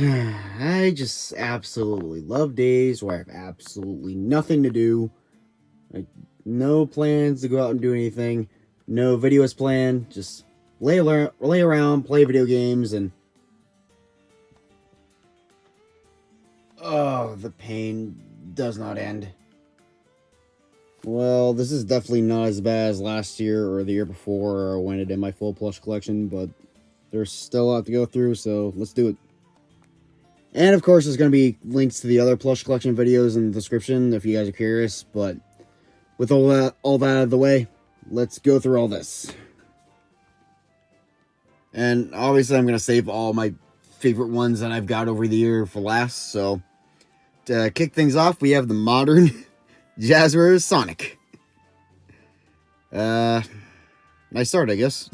I just absolutely love days where I have absolutely nothing to do. Like, no plans to go out and do anything. No videos planned. Just lay around, play video games, and oh, the pain does not end. Well, this is definitely not as bad as last year or the year before or when I did my full plush collection, but there's still a lot to go through, so let's do it. And of course, there's going to be links to the other plush collection videos in the description if you guys are curious. But with all that out of the way, let's go through all this. And obviously, I'm going to save all my favorite ones that I've got over the year for last. So to kick things off, we have the modern Jazzwares Sonic. Nice start, I guess.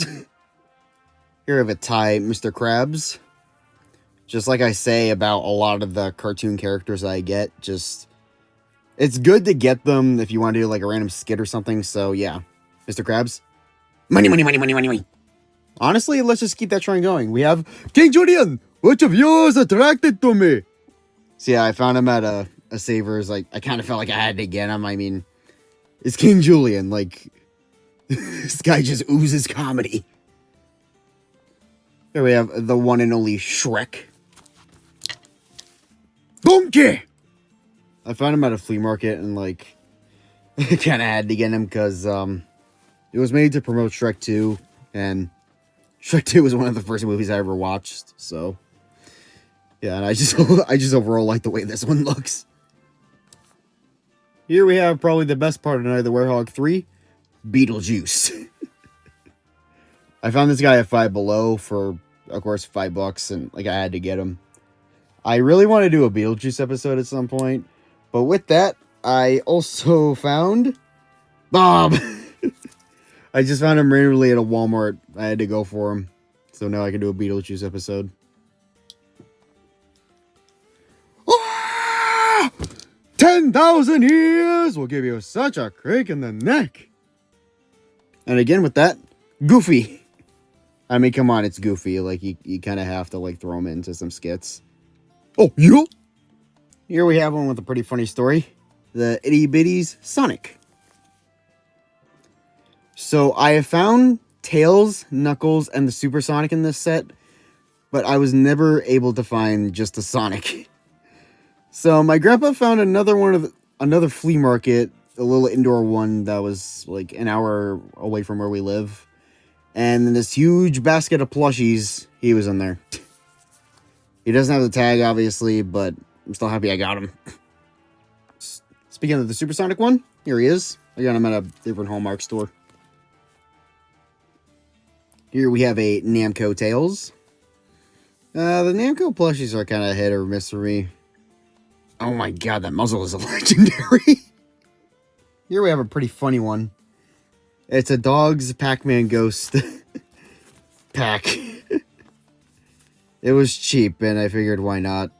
Here I have a tie, Mr. Krabs. Just like I say about a lot of the cartoon characters I get, it's good to get them if you want to do like a random skit or something. So yeah, Mr. Krabs. Money, money, money, money, money, money. Honestly, let's just keep that trend going. We have King Julian. Which of you is attracted to me? So yeah, I found him at a Savers. Like, I kind of felt like I had to get him. I mean, it's King Julian. Like, this guy just oozes comedy. Here we have the one and only Shrek. Donkey! I found him at a flea market and, like, I kind of had to get him because it was made to promote Shrek 2, and Shrek 2 was one of the first movies I ever watched, so yeah, and I just overall like the way this one looks. Here we have probably the best part of Night of the Werehog 3, Beetlejuice. I found this guy at Five Below for, of course, $5, and like I had to get him. I really want to do a Beetlejuice episode at some point, but with that, I also found Bob. I just found him randomly at a Walmart. I had to go for him, so now I can do a Beetlejuice episode. Ah! 10,000 years will give you such a crick in the neck. And again with that, Goofy. I mean, come on, it's Goofy. Like, you kind of have to, like, throw him into some skits. Oh, yeah? Here we have one with a pretty funny story. The Itty Bitties Sonic. So, I have found Tails, Knuckles, and the Super Sonic in this set, but I was never able to find just the Sonic. So, my grandpa found another flea market, a little indoor one that was, like, an hour away from where we live. And in this huge basket of plushies, he was in there. He doesn't have the tag, obviously, but I'm still happy I got him. Speaking of the Supersonic one, here he is. I got him at a different Hallmark store. Here we have a Namco Tails. The Namco plushies are kind of hit or miss for me. Oh my god, that muzzle is a legendary. Here we have a pretty funny one. It's a Dog's Pac-Man Ghost pack. It was cheap, and I figured why not.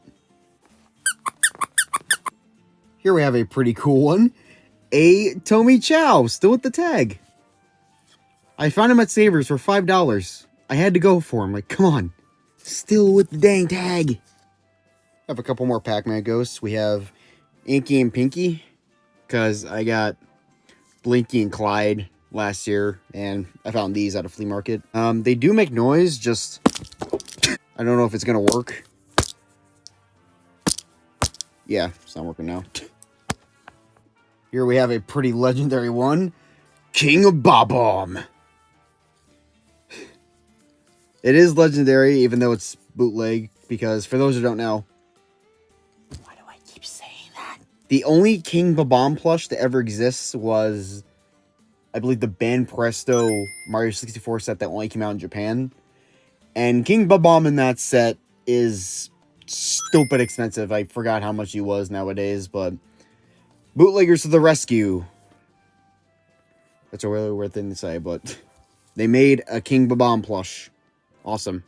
Here we have a pretty cool one. A Tommy Chow, still with the tag. I found him at Savers for $5. I had to go for him. Like, come on. Still with the dang tag. I have a couple more Pac-Man Ghosts. We have Inky and Pinky, because I got Blinky and Clyde last year, and I found these at a flea market. They do make noise, just I don't know if it's gonna work. Yeah, it's not working now. Here we have a pretty legendary one, King Bob-omb. It is legendary, even though it's bootleg, because for those who don't know, why do I keep saying that? The only King Bob-omb plush that ever exists was, I believe, the Band Presto Mario 64 set that only came out in Japan. And King Bob-omb in that set is stupid expensive. I forgot how much he was nowadays, but bootleggers to the rescue. That's a really weird thing to say, but they made a King Bob-omb plush. Awesome.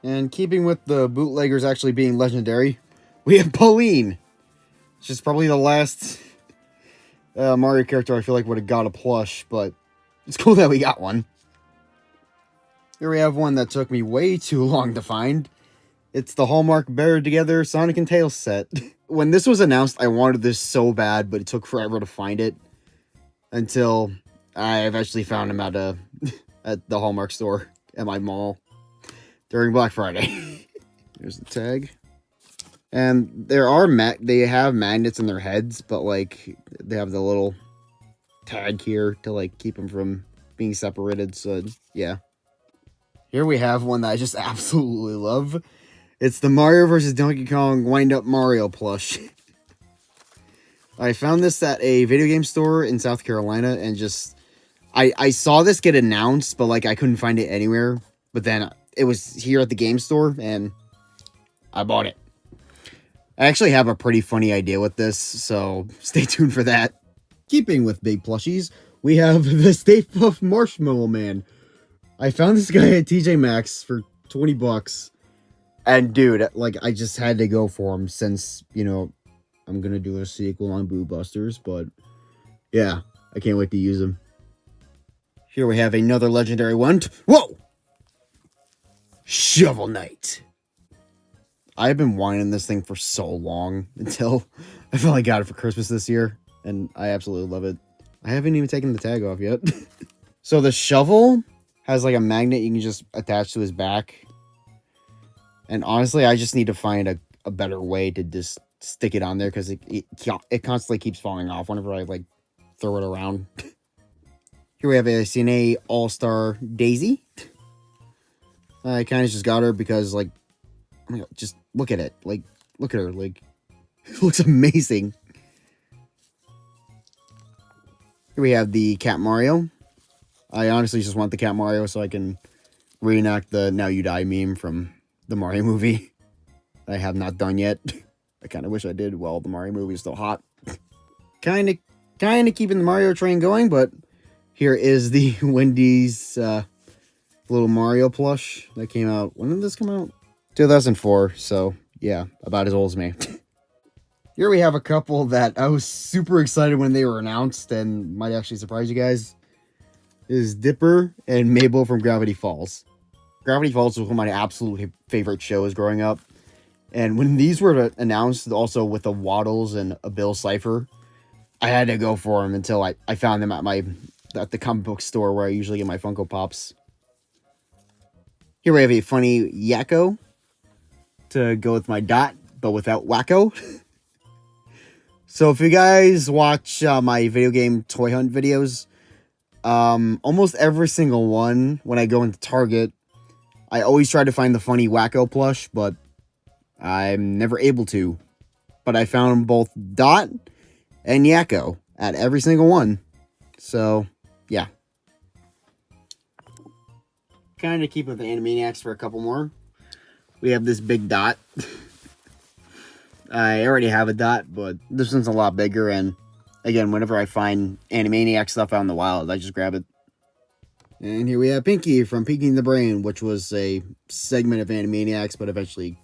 And keeping with the bootleggers actually being legendary, we have Pauline. She's probably the last Mario character I feel like would have got a plush, but it's cool that we got one. Here we have one that took me way too long to find. It's the Hallmark Better Together Sonic and Tails set. When this was announced, I wanted this so bad, but it took forever to find it. Until I eventually found them at the Hallmark store at my mall during Black Friday. There's the tag. And there are they have magnets in their heads, but like they have the little tag here to like keep them from being separated. So yeah. Here we have one that I just absolutely love. It's the Mario vs. Donkey Kong Wind Up Mario plush. I found this at a video game store in South Carolina and just I saw this get announced, but like I couldn't find it anywhere. But then it was here at the game store and I bought it. I actually have a pretty funny idea with this, so stay tuned for that. Keeping with big plushies, we have the Stay Puft Marshmallow Man. I found this guy at TJ Maxx for 20 bucks. And dude, like I just had to go for him since, you know, I'm gonna do a sequel on Boo Busters, but yeah, I can't wait to use him. Here we have another legendary one. Whoa! Shovel Knight. I've been wanting this thing for so long until I finally got it for Christmas this year, and I absolutely love it. I haven't even taken the tag off yet. So the shovel has like a magnet you can just attach to his back. And honestly, I just need to find a better way to just stick it on there because it constantly keeps falling off whenever I like throw it around. Here we have a CNA All-Star Daisy. I kind of just got her because like, oh my God, just look at it. Like, look at her. Like, it looks amazing. Here we have the Cat Mario. I honestly just want the Cat Mario so I can reenact the Now You Die meme from the Mario movie. I have not done yet. I kind of wish I did while the Mario movie is still hot. Kind of keeping the Mario train going, but here is the Wendy's little Mario plush that came out. When did this come out? 2004, so yeah, about as old as me. Here we have a couple that I was super excited when they were announced and might actually surprise you guys. This is Dipper and Mabel from Gravity Falls. Gravity Falls was one of my absolute favorite shows growing up. And when these were announced, also with the Waddles and a Bill Cipher, I had to go for them until I found them at the comic book store where I usually get my Funko Pops. Here we have a funny Yakko to go with my Dot, but without Wacko. So if you guys watch my video game toy hunt videos, almost every single one, when I go into Target, I always try to find the funny Wacko plush, but I'm never able to. But I found both Dot and Yakko at every single one. So, yeah. Kind of keep with the Animaniacs for a couple more. We have this big Dot. I already have a Dot, but this one's a lot bigger. And again, whenever I find Animaniac stuff out in the wild, I just grab it. And here we have Pinky from Pinky and the Brain, which was a segment of Animaniacs, but eventually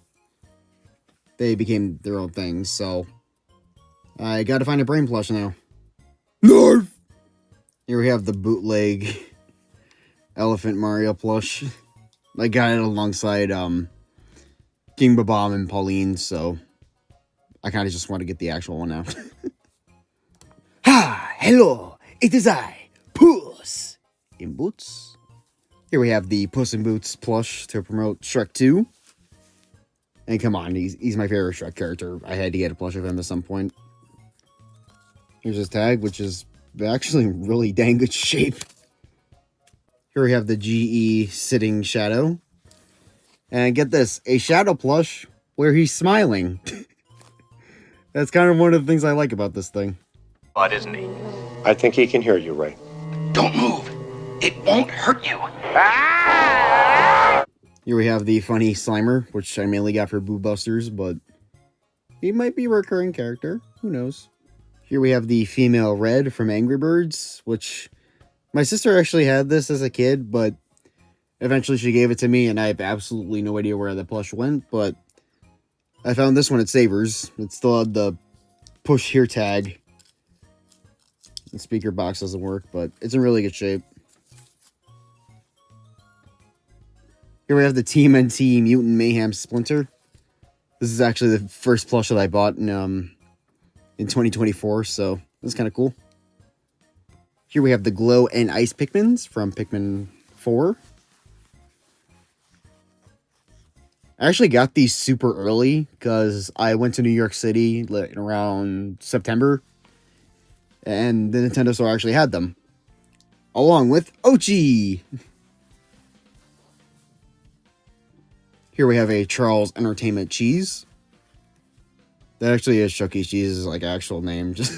they became their own thing. So I gotta find a brain plush now. Nerf! Here we have the bootleg Elephant Mario plush. I got it alongside King Babam and Pauline, so I kind of just want to get the actual one out. Ha! Hello! It is I, Puss in Boots. Here we have the Puss in Boots plush to promote Shrek 2. And come on, he's my favorite Shrek character. I had to get a plush of him at some point. Here's his tag, which is actually in really dang good shape. Here we have the GE sitting Shadow. And get this, a Shadow plush where he's smiling. That's kind of one of the things I like about this thing. Odd, isn't he? I think he can hear you, Ray. Don't move. It won't hurt you. Here we have the funny Slimer, which I mainly got for Boo Busters, but he might be a recurring character. Who knows? Here we have the female Red from Angry Birds, which my sister actually had this as a kid, but eventually she gave it to me, and I have absolutely no idea where the plush went, but I found this one at Savers. It still had the push here tag. The speaker box doesn't work, but it's in really good shape. Here we have the TMNT Mutant Mayhem Splinter, This is actually the first plush that I bought in 2024, so that's kind of cool. Here we have the Glow and Ice Pikmins from Pikmin 4. I actually got these super early because I went to New York City around September, and the Nintendo store actually had them, along with Ochi. Here we have a Charles Entertainment cheese. That actually is Chuck E. Cheese's like actual name. Just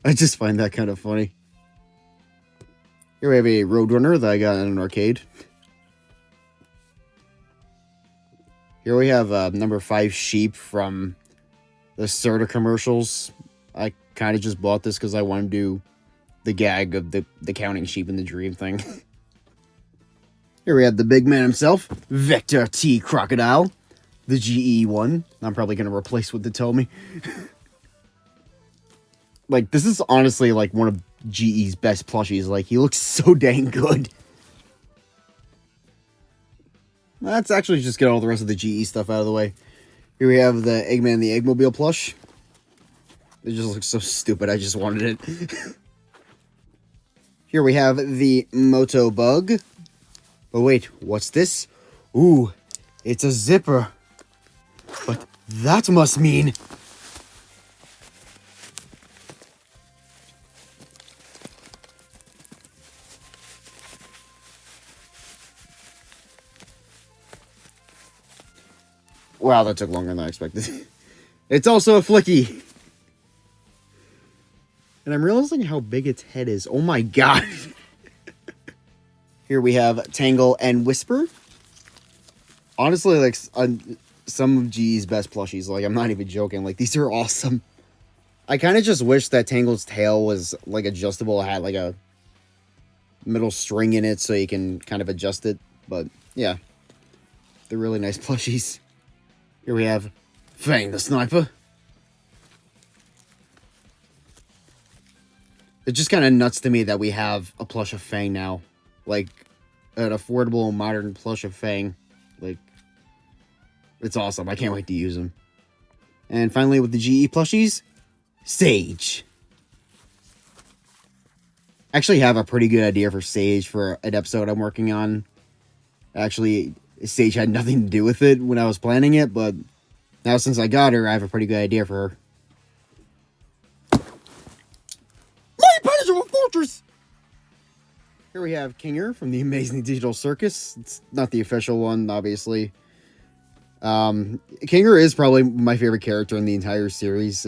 I just find that kind of funny. Here we have a Roadrunner that I got in an arcade. Here we have number 5 sheep from the Serta commercials. I kind of just bought this because I wanted to do the gag of the counting sheep in the dream thing. Here we have the big man himself, Vector T. Crocodile, the GE one. I'm probably going to replace what they told me. Like, this is honestly like one of GE's best plushies. Like, he looks so dang good. Let's actually just get all the rest of the GE stuff out of the way. Here we have the Eggman the Eggmobile plush. It just looks so stupid, I just wanted it. Here we have the Moto Bug. But wait, what's this? Ooh, it's a zipper. But that must mean... Wow, that took longer than I expected. It's also a flicky. And I'm realizing how big its head is. Oh my god. Here we have Tangle and Whisper. Honestly, like, some of GE's best plushies. Like, I'm not even joking. Like, these are awesome. I kind of just wish that Tangle's tail was, like, adjustable. It had, like, a middle string in it so you can kind of adjust it. But, yeah. They're really nice plushies. Here we have Fang the Sniper. It's just kind of nuts to me that we have a plush of Fang now. Like, an affordable, modern plush of Fang. Like, it's awesome. I can't wait to use them. And finally, with the GE plushies, Sage. I actually have a pretty good idea for Sage for an episode I'm working on. Actually, Sage had nothing to do with it when I was planning it, but now since I got her, I have a pretty good idea for her. My Impenetrable Fortress! Here we have Kinger from the Amazing Digital Circus. It's not the official one, obviously. Kinger is probably my favorite character in the entire series,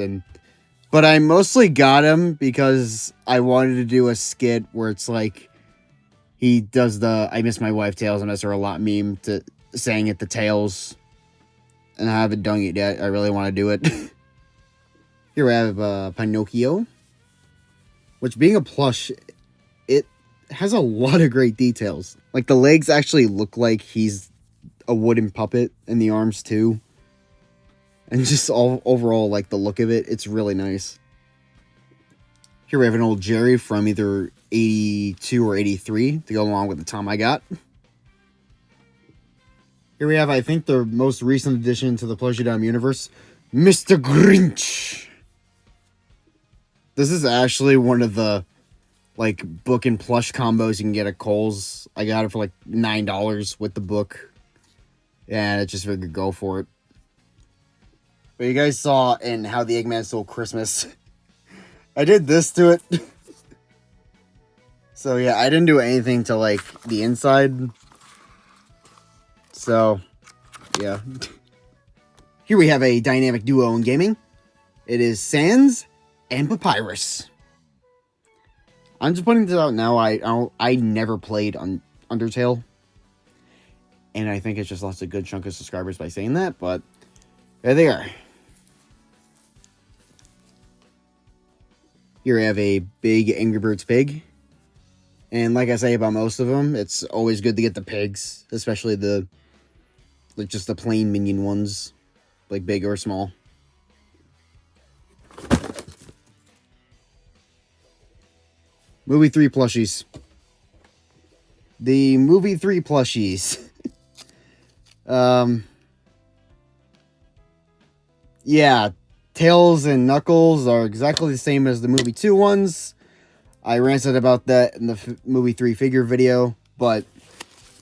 but I mostly got him because I wanted to do a skit where it's like he does the I miss my wife Tails, I miss her a lot meme to saying it to Tails. And I haven't done it yet. I really want to do it. Here we have Pinocchio. Which, being a plush, it has a lot of great details. Like, the legs actually look like he's a wooden puppet, and the arms too. And just overall, like, the look of it, it's really nice. Here we have an old Jerry from either 82 or 83 to go along with the Tom I got. Here we have, I think, the most recent addition to the Plushydom universe, Mr. Grinch. This is actually one of the, like, book and plush combos you can get at Kohl's. I got it for, like, $9 with the book. And I just figured go for it. But you guys saw in How the Eggman Stole Christmas. I did this to it. So, yeah, I didn't do anything to, like, the inside. So, yeah. Here we have a dynamic duo in gaming. It is Sans and Papyrus. I'm just putting this out now. I never played on Undertale. And I think it's just lost a good chunk of subscribers by saying that, but there they are. Here we have a big Angry Birds pig. And like I say about most of them, it's always good to get the pigs, especially like just the plain minion ones, like big or small. Movie 3 plushies. The Movie 3 plushies. yeah, Tails and Knuckles are exactly the same as the movie 2 ones. I ranted about that in the movie 3 figure video, but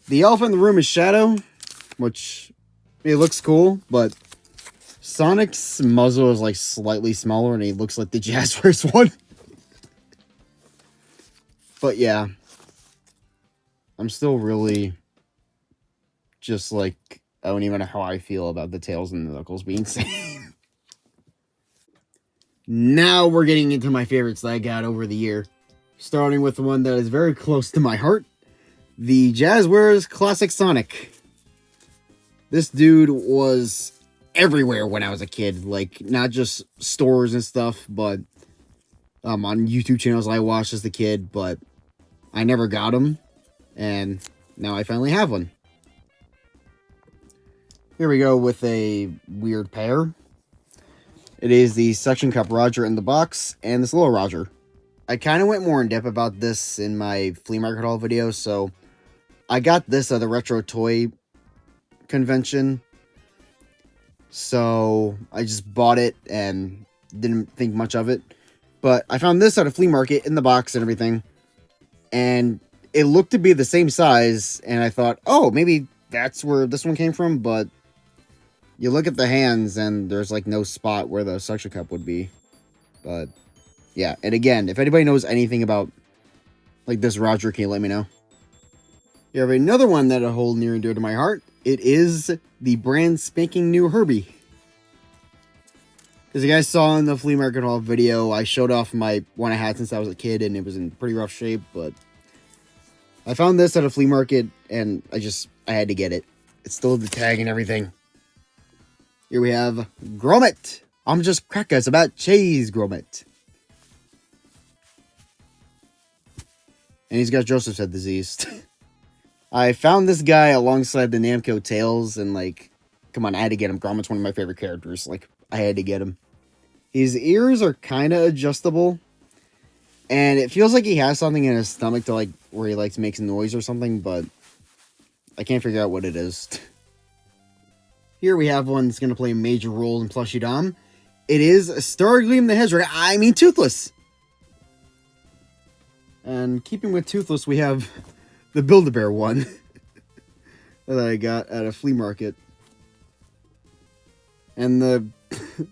the elephant in the room is Shadow, which it looks cool, but Sonic's muzzle is like slightly smaller and he looks like the Jazzwares one. But yeah, I'm still really just like, I don't even know how I feel about the Tails and the Knuckles being same. Now we're getting into my favorites that I got over the year. Starting with the one that is very close to my heart, the Jazzwares Classic Sonic. This dude was everywhere when I was a kid, like not just stores and stuff, but on YouTube channels I watched as a kid, but I never got him, and now I finally have one. Here we go with a weird pair. It is the Suction Cup Roger in the box, and this little Roger. I kind of went more in depth about this in my flea market haul video, so I got this at the Retro Toy Convention. So I just bought it and didn't think much of it. But I found this at a flea market in the box and everything. And it looked to be the same size, and I thought, oh, maybe that's where this one came from, but you look at the hands, and there's, like, no spot where the suction cup would be. But, yeah. And again, if anybody knows anything about, like, this Roger, can you let me know? You have another one that I hold near and dear to my heart. It is the brand spanking new Herbie. As you guys saw in the flea market haul video, I showed off my one I had since I was a kid, and it was in pretty rough shape, but I found this at a flea market, and I had to get it. It's still the tag and everything. Here we have Gromit. I'm just crackers about cheese, Gromit. And he's got Joseph's head disease. I found this guy alongside the Namco Tails, and like, come on, I had to get him. Gromit's one of my favorite characters. Like, I had to get him. His ears are kind of adjustable, and it feels like he has something in his stomach to like where he likes makes noise or something, but I can't figure out what it is. Here we have one that's going to play a major role in Plushie Dom. It is Stargleam the Hedgehog. I mean Toothless. And keeping with Toothless, we have the Build-A-Bear one that I got at a flea market. And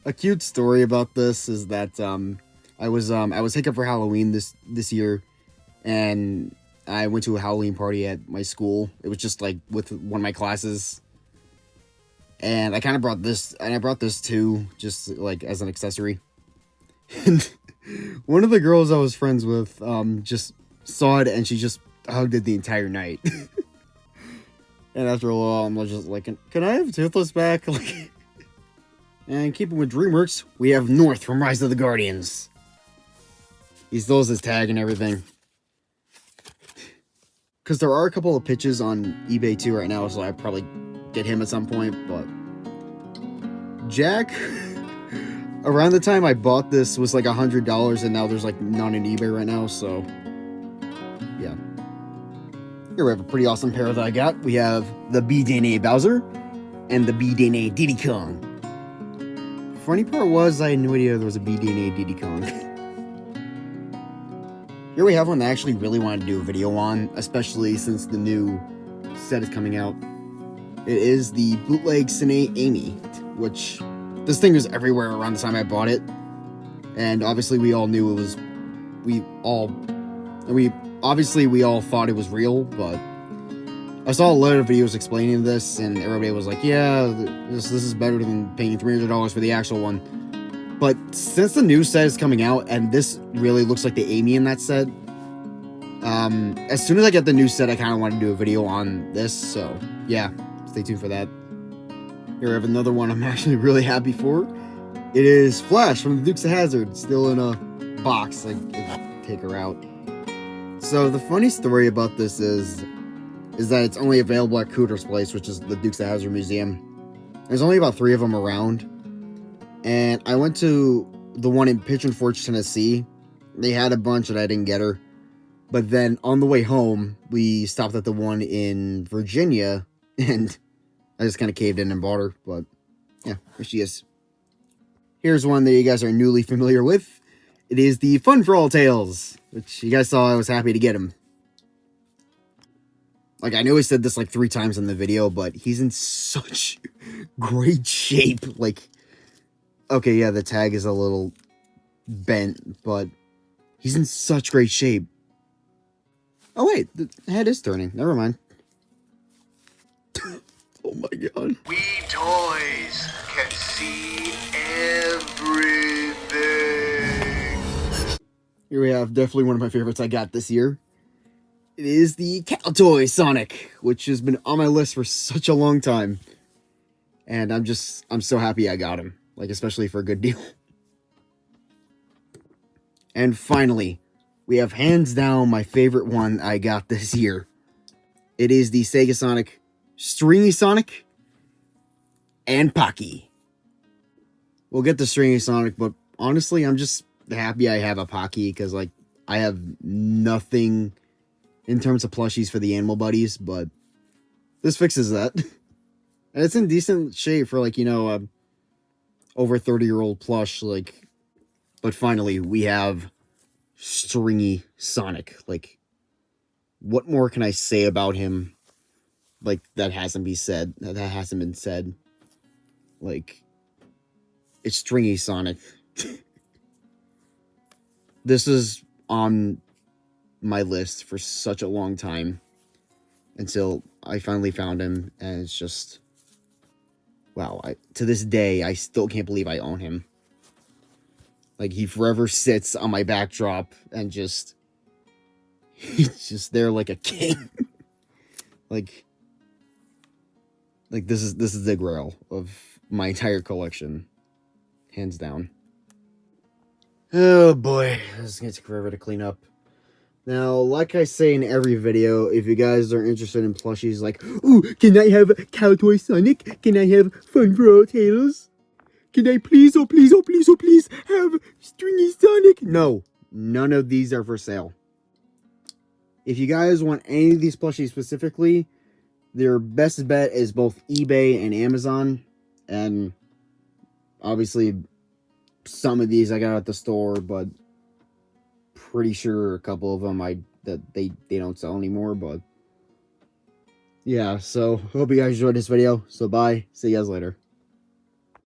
a cute story about this is that I was hiccup for Halloween this year, and I went to a Halloween party at my school. It was just like with one of my classes. And I kind of brought this, and I brought this too, just like as an accessory. And one of the girls I was friends with just saw it, and she just hugged it the entire night. And after a while, I'm just like, can I have Toothless back? Like, and keeping with DreamWorks, we have North from Rise of the Guardians. He still has his tag and everything. Because there are a couple of pitches on eBay too right now, so I'd probably get him at some point, but Jack, around the time I bought this, was like $100, and now there's like none in eBay right now, so yeah. Here we have a pretty awesome pair that I got. We have the B-DNA Bowser and the B-DNA Diddy Kong. Funny part was, I had no idea there was a B-DNA Diddy Kong. Here we have one that I actually really wanted to do a video on, especially since the new set is coming out. It is the bootleg Cine Amy, which this thing was everywhere around the time I bought it. And obviously we all knew it was, we all thought it was real, but I saw a lot of videos explaining this, and everybody was like, yeah, this is better than paying $300 for the actual one. But since the new set is coming out, and this really looks like the Amy in that set, as soon as I get the new set, I kind of want to do a video on this, so yeah, stay tuned for that. Here I have another one I'm actually really happy for. It is Flash from the Dukes of Hazzard, still in a box. I can take her out. So the funny story about this is that it's only available at Cooter's Place, which is the Dukes of Hazzard Museum. There's only about 3 of them around. And I went to the one in Pigeon Forge, Tennessee. They had a bunch and I didn't get her. But then on the way home, we stopped at the one in Virginia, and I just kind of caved in and bought her. But yeah, here she is. Here's one that you guys are newly familiar with. It is the Fun for All Tails, which you guys saw I was happy to get him. Like, I know I said this like 3 times in the video, but he's in such great shape. Like, okay, yeah, the tag is a little bent, but he's in such great shape. Oh, wait, the head is turning. Never mind. Oh my god. We toys can see everything. Here we have definitely one of my favorites I got this year. It is the Cow Toy Sonic, which has been on my list for such a long time. And I'm so happy I got him. Like, especially for a good deal. And finally, we have hands down my favorite one I got this year. It is the Sega Sonic, Stringy Sonic, and Pocky. We'll get the Stringy Sonic, but honestly, I'm just happy I have a Pocky, because, like, I have nothing in terms of plushies for the animal buddies, but this fixes that. And it's in decent shape for, like, you know, over 30-year-old plush, like, but finally, we have Stringy Sonic. Like, what more can I say about him, like, that hasn't been said? Like, it's Stringy Sonic. This is on my list for such a long time until I finally found him, and it's just, wow, to this day I still can't believe I own him. Like, he forever sits on my backdrop and just, he's just there like a king. like this is the grail of my entire collection, hands down. Oh boy, this is gonna take forever to clean up. Now, like I say in every video, if you guys are interested in plushies, like, ooh, can I have Cow Toy Sonic? Can I have Fun for All Tails? Can I please, oh please, oh please, oh please, have Stringy Sonic? No, none of these are for sale. If you guys want any of these plushies specifically, their best bet is both eBay and Amazon. And obviously, some of these I got at the store, but pretty sure a couple of them they don't sell anymore. But yeah, so hope you guys enjoyed this video. So bye, see you guys later.